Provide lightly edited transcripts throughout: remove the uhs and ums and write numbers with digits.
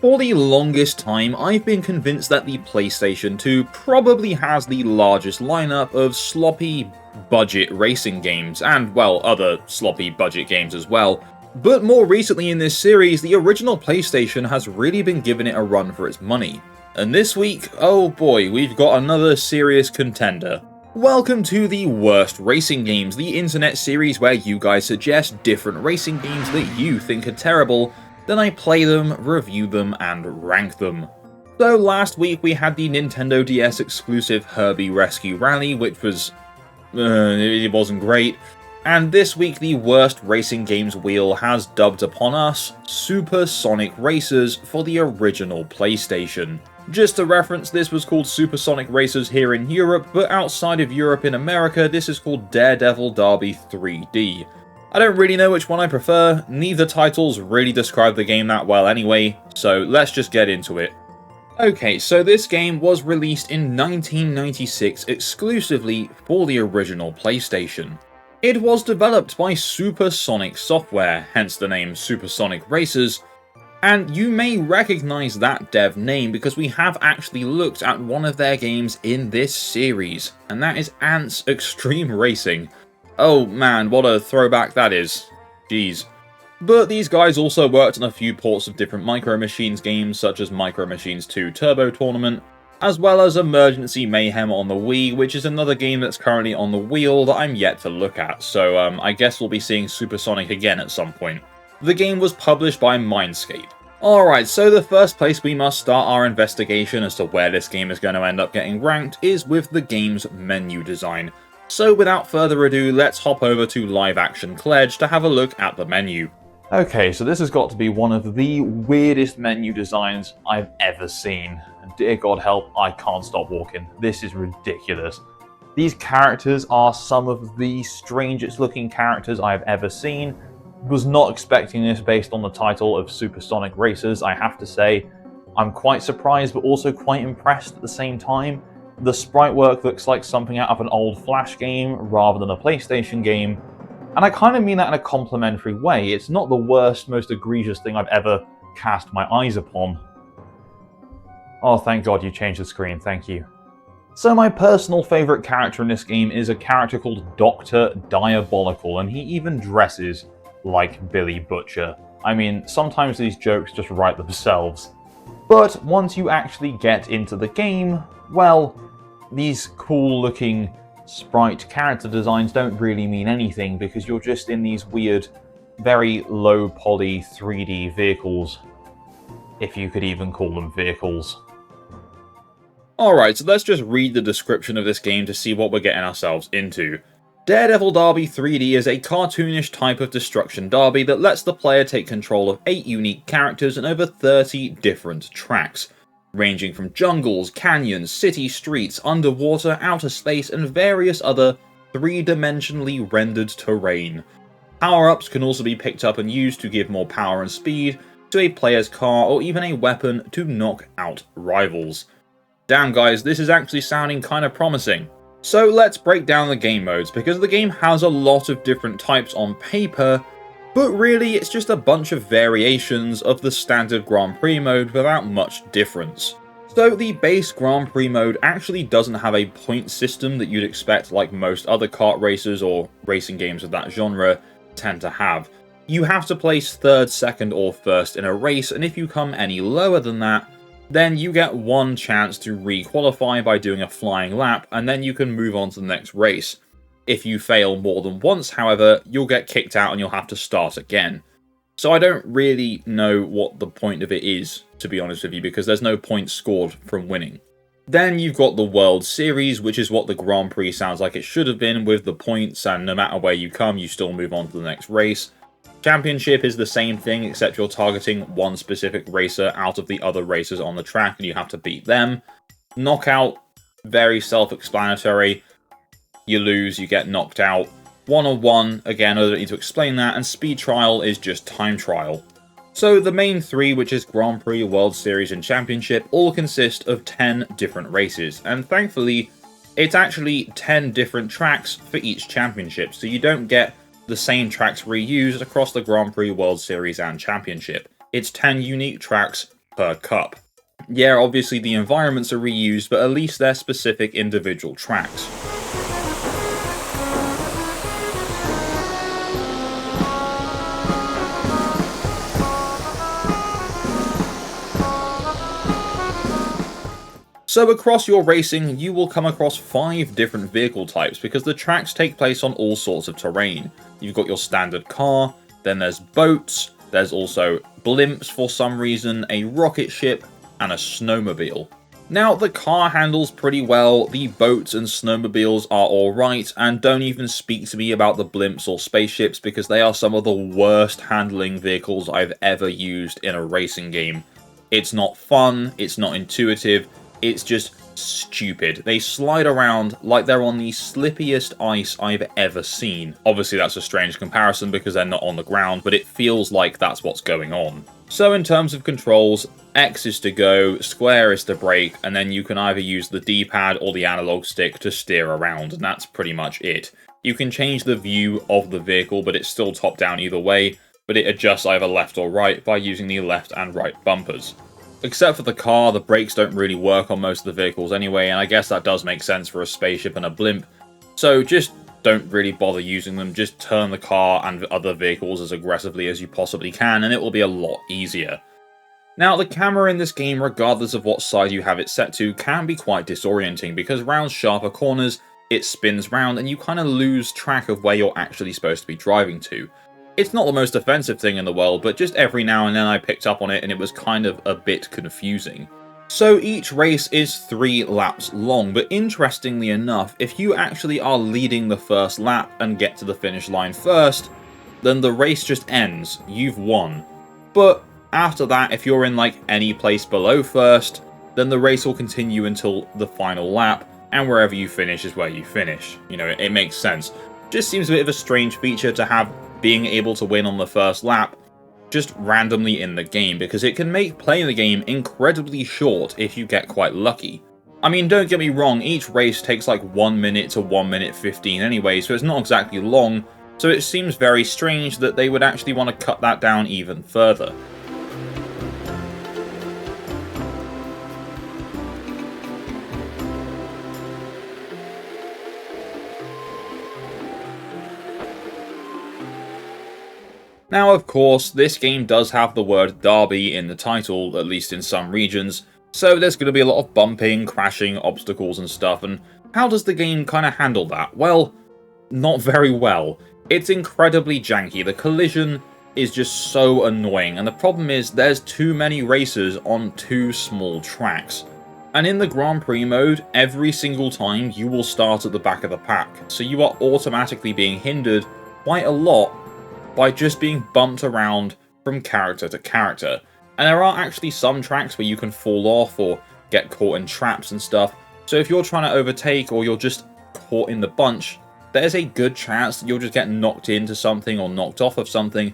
For the longest time, I've been convinced that the PlayStation 2 probably has the largest lineup of sloppy budget racing games, and well, other sloppy budget games as well. But more recently in this series, the original PlayStation has really been giving it a run for its money. And this week, oh boy, we've got another serious contender. Welcome to the Worst Racing Games, the internet series where you guys suggest different racing games that you think are terrible. Then I play them, review them, and rank them. So last week we had the Nintendo DS exclusive Herbie Rescue Rally, which was... it wasn't great. And this week the Worst Racing Games wheel has dubbed upon us Supersonic Racers for the original PlayStation. Just to reference, this was called Supersonic Racers here in Europe, but outside of Europe in America this is called Daredevil Derby 3D. I don't really know which one I prefer, neither titles really describe the game that well anyway, so let's just get into it. Okay, so this game was released in 1996 exclusively for the original PlayStation. It was developed by Supersonic Software, hence the name Supersonic Racers, and you may recognise that dev name because we have actually looked at one of their games in this series, and that is Ants Extreme Racing. Oh man, what a throwback that is. Jeez. But these guys also worked on a few ports of different Micro Machines games, such as Micro Machines 2 Turbo Tournament, as well as Emergency Mayhem on the Wii, which is another game that's currently on the wheel that I'm yet to look at, so I guess we'll be seeing Supersonic again at some point. The game was published by Mindscape. Alright, so the first place we must start our investigation as to where this game is going to end up getting ranked is with the game's menu design. So without further ado, let's hop over to Live Action Pledge to have a look at the menu. Okay, so this has got to be one of the weirdest menu designs I've ever seen. And dear God help, I can't stop walking. This is ridiculous. These characters are some of the strangest looking characters I've ever seen. Was not expecting this based on the title of Supersonic Racers, I have to say. I'm quite surprised but also quite impressed at the same time. The sprite work looks like something out of an old Flash game rather than a PlayStation game, and I kind of mean that in a complimentary way. It's not the worst, most egregious thing I've ever cast my eyes upon. Oh, thank God you changed the screen, thank you. So my personal favourite character in this game is a character called Dr. Diabolical, and he even dresses like Billy Butcher. I mean, sometimes these jokes just write themselves. But once you actually get into the game, well, these cool-looking sprite character designs don't really mean anything because you're just in these weird, very low-poly 3D vehicles, if you could even call them vehicles. Alright, so let's just read the description of this game to see what we're getting ourselves into. Daredevil Derby 3D is a cartoonish type of destruction derby that lets the player take control of 8 unique characters and over 30 different tracks, ranging from jungles, canyons, city streets, underwater, outer space, and various other 3-dimensionally rendered terrain. Power-ups can also be picked up and used to give more power and speed to a player's car or even a weapon to knock out rivals. Damn guys, this is actually sounding kind of promising. So let's break down the game modes, because the game has a lot of different types on paper, but really it's just a bunch of variations of the standard Grand Prix mode without much difference. So the base Grand Prix mode actually doesn't have a point system that you'd expect like most other kart racers or racing games of that genre tend to have. You have to place 3rd, 2nd or 1st in a race, and if you come any lower than that, then you get one chance to re-qualify by doing a flying lap, and then you can move on to the next race. If you fail more than once, however, you'll get kicked out and you'll have to start again. So I don't really know what the point of it is, to be honest with you, because there's no points scored from winning. Then you've got the World Series, which is what the Grand Prix sounds like it should have been, with the points, and no matter where you come, you still move on to the next race. Championship is the same thing, except you're targeting one specific racer out of the other racers on the track, and you have to beat them. Knockout, very self-explanatory. You lose, you get knocked out. One-on-one, again, I don't need to explain that, and Speed Trial is just Time Trial. So the main 3, which is Grand Prix, World Series, and Championship, all consist of 10 different races, and thankfully, it's actually 10 different tracks for each championship, so you don't get the same tracks reused across the Grand Prix, World Series, and Championship. It's 10 unique tracks per cup. Yeah, obviously the environments are reused, but at least they're specific individual tracks. So across your racing, you will come across 5 different vehicle types because the tracks take place on all sorts of terrain. You've got your standard car, then there's boats, there's also blimps for some reason, a rocket ship, and a snowmobile. Now, the car handles pretty well, the boats and snowmobiles are alright, and don't even speak to me about the blimps or spaceships because they are some of the worst handling vehicles I've ever used in a racing game. It's not fun, it's not intuitive, it's just stupid. They slide around like they're on the slippiest ice I've ever seen. Obviously that's a strange comparison because they're not on the ground, but it feels like that's what's going on. So in terms of controls, X is to go, square is to brake, and then you can either use the D-pad or the analog stick to steer around, and that's pretty much it. You can change the view of the vehicle, but it's still top-down either way, but it adjusts either left or right by using the left and right bumpers. Except for the car, the brakes don't really work on most of the vehicles anyway, and I guess that does make sense for a spaceship and a blimp. So just don't really bother using them, just turn the car and other vehicles as aggressively as you possibly can, and it will be a lot easier. Now, the camera in this game, regardless of what side you have it set to, can be quite disorienting, because around sharper corners, it spins round and you kind of lose track of where you're actually supposed to be driving to. It's not the most offensive thing in the world, but just every now and then I picked up on it and it was kind of a bit confusing. So each race is 3 laps long, but interestingly enough, if you actually are leading the first lap and get to the finish line first, then the race just ends, you've won. But after that, if you're in like any place below first, then the race will continue until the final lap, and wherever you finish is where you finish. You know, it makes sense. Just seems a bit of a strange feature to have being able to win on the first lap just randomly in the game, because it can make playing the game incredibly short if you get quite lucky. I mean, don't get me wrong, each race takes like 1 minute to 1 minute 15 anyway, so it's not exactly long, so it seems very strange that they would actually want to cut that down even further. Now, of course, this game does have the word Derby in the title, at least in some regions, so there's going to be a lot of bumping, crashing, obstacles and stuff, and how does the game kind of handle that? Well, not very well. It's incredibly janky, the collision is just so annoying, and the problem is there's too many racers on 2 small tracks. And in the Grand Prix mode, every single time you will start at the back of the pack, so you are automatically being hindered quite a lot by just being bumped around from character to character. And there are actually some tracks where you can fall off or get caught in traps and stuff, so if you're trying to overtake or you're just caught in the bunch, there's a good chance that you'll just get knocked into something or knocked off of something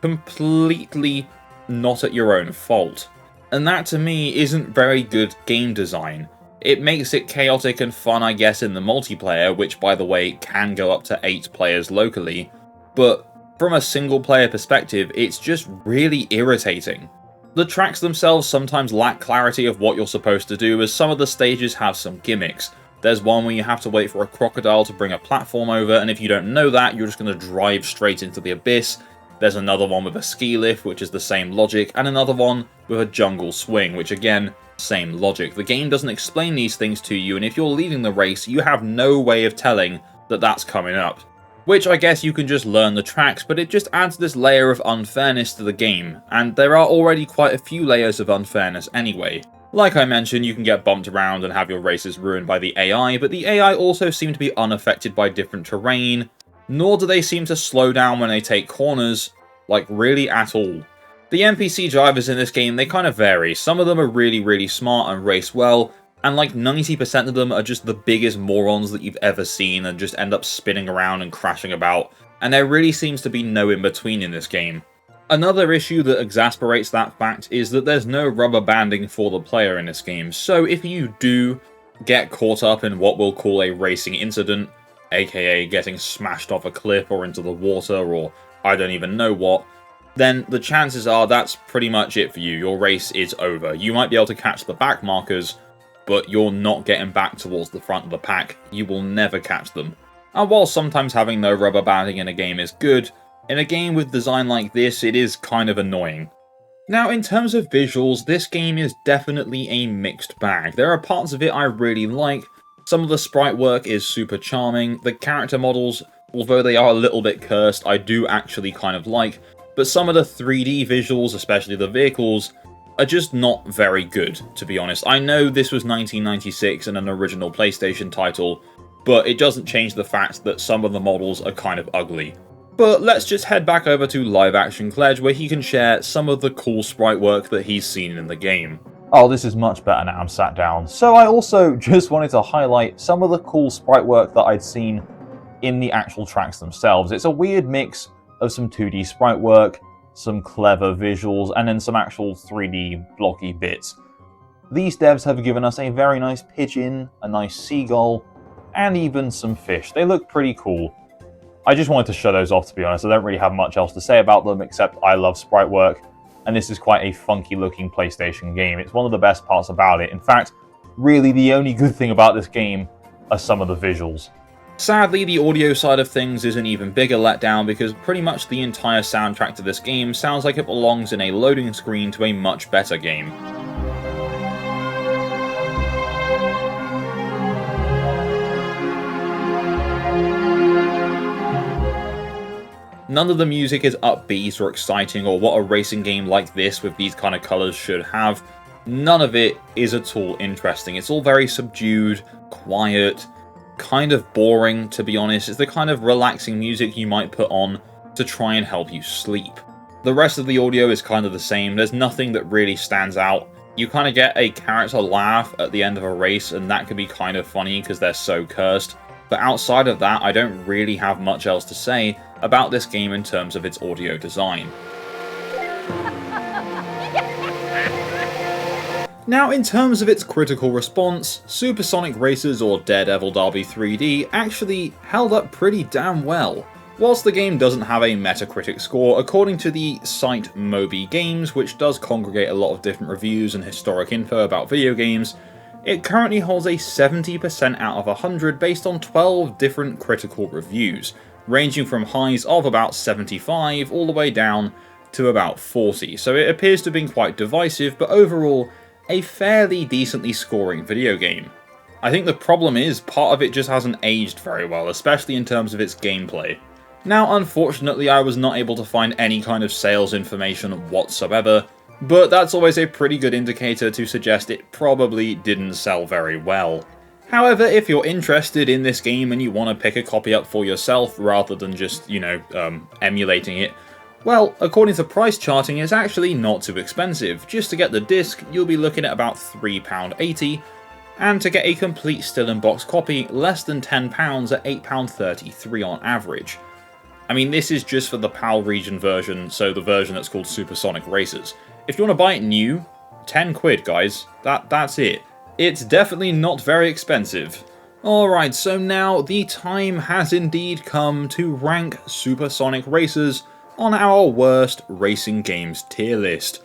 completely not at your own fault. And that to me isn't very good game design. It makes it chaotic and fun, I guess, in the multiplayer, which by the way can go up to 8 players locally, but from a single player perspective, it's just really irritating. The tracks themselves sometimes lack clarity of what you're supposed to do, as some of the stages have some gimmicks. There's one where you have to wait for a crocodile to bring a platform over, and if you don't know that, you're just going to drive straight into the abyss. There's another one with a ski lift, which is the same logic, and another one with a jungle swing, which again, same logic. The game doesn't explain these things to you, and if you're leading the race, you have no way of telling that that's coming up. Which I guess you can just learn the tracks, but it just adds this layer of unfairness to the game, and there are already quite a few layers of unfairness anyway. Like I mentioned, you can get bumped around and have your races ruined by the AI, but the AI also seem to be unaffected by different terrain, nor do they seem to slow down when they take corners, like really at all. The NPC drivers in this game, they kind of vary. Some of them are really smart and race well, and like 90% of them are just the biggest morons that you've ever seen and just end up spinning around and crashing about, and there really seems to be no in-between in this game. Another issue that exasperates that fact is that there's no rubber banding for the player in this game, so if you do get caught up in what we'll call a racing incident, aka getting smashed off a cliff or into the water or I don't even know what, then the chances are that's pretty much it for you. Your race is over. You might be able to catch the back markers, but you're not getting back towards the front of the pack. You will never catch them. And while sometimes having no rubber banding in a game is good, in a game with design like this, it is kind of annoying. Now, in terms of visuals, this game is definitely a mixed bag. There are parts of it I really like. Some of the sprite work is super charming. The character models, although they are a little bit cursed, I do actually kind of like. But some of the 3D visuals, especially the vehicles, are just not very good, to be honest. I know this was 1996 and an original PlayStation title, but it doesn't change the fact that some of the models are kind of ugly. But let's just head back over to Live Action Cledge, where he can share some of the cool sprite work that he's seen in the game. Oh, this is much better now I'm sat down. So I also just wanted to highlight some of the cool sprite work that I'd seen in the actual tracks themselves. It's a weird mix of some 2D sprite work, some clever visuals, and then some actual 3D blocky bits. These devs have given us a very nice pigeon, a nice seagull, and even some fish. They look pretty cool. I just wanted to show those off, to be honest. I don't really have much else to say about them, except I love sprite work, and this is quite a funky looking PlayStation game. It's one of the best parts about it. In fact, really the only good thing about this game are some of the visuals. Sadly, the audio side of things is an even bigger letdown, because pretty much the entire soundtrack to this game sounds like it belongs in a loading screen to a much better game. None of the music is upbeat or exciting or what a racing game like this with these kind of colours should have. None of it is at all interesting. It's all very subdued, quiet, kind of boring, to be honest. It's the kind of relaxing music you might put on to try and help you sleep. The rest of the audio is kind of the same. There's nothing that really stands out. You kind of get a character laugh at the end of a race, and that can be kind of funny because they're so cursed. But outside of that, I don't really have much else to say about this game in terms of its audio design. Now, in terms of its critical response, Supersonic Racers or Daredevil Derby 3D actually held up pretty damn well. Whilst the game doesn't have a Metacritic score, according to the site Moby Games, which does congregate a lot of different reviews and historic info about video games, it currently holds a 70% out of 100 based on 12 different critical reviews, ranging from highs of about 75 all the way down to about 40, so it appears to have been quite divisive, but overall, a fairly decently scoring video game. I think the problem is, part of it just hasn't aged very well, especially in terms of its gameplay. Now, unfortunately, I was not able to find any kind of sales information whatsoever, but that's always a pretty good indicator to suggest it probably didn't sell very well. However, if you're interested in this game and you want to pick a copy up for yourself rather than just, emulating it, well, according to price charting, it's actually not too expensive. Just to get the disc, you'll be looking at about £3.80, and to get a complete still-in-box copy, less than £10 at £8.33 on average. I mean, this is just for the PAL region version, so the version that's called Supersonic Racers. If you want to buy it new, 10 quid, guys. That's it. It's definitely not very expensive. Alright, so now the time has indeed come to rank Supersonic Racers on our worst racing games tier list.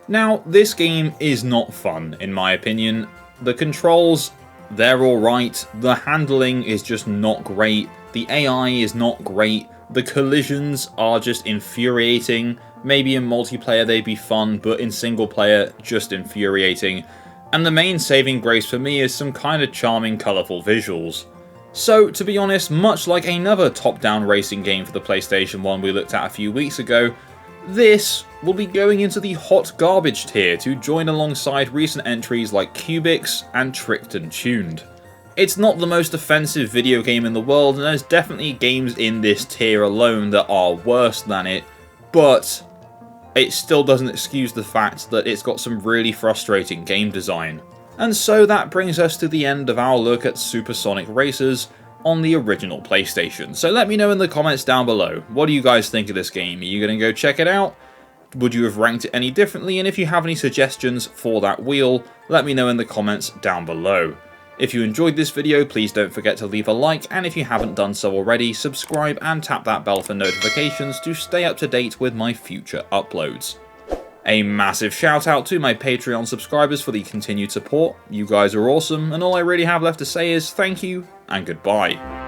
Now, this game is not fun, in my opinion. The controls, they're alright. The handling is just not great. The AI is not great. The collisions are just infuriating. Maybe in multiplayer they'd be fun, but in single player, just infuriating. And the main saving grace for me is some kind of charming, colourful visuals. So, to be honest, much like another top-down racing game for the PlayStation 1 we looked at a few weeks ago, this will be going into the hot garbage tier to join alongside recent entries like Cubics and Tricked and Tuned. It's not the most offensive video game in the world, and there's definitely games in this tier alone that are worse than it, but it still doesn't excuse the fact that it's got some really frustrating game design. And so that brings us to the end of our look at Supersonic Racers on the original PlayStation. So let me know in the comments down below, what do you guys think of this game? Are you going to go check it out? Would you have ranked it any differently? And if you have any suggestions for that wheel, let me know in the comments down below. If you enjoyed this video, please don't forget to leave a like, and if you haven't done so already, subscribe and tap that bell for notifications to stay up to date with my future uploads. A massive shout out to my Patreon subscribers for the continued support. You guys are awesome, and all I really have left to say is thank you and goodbye.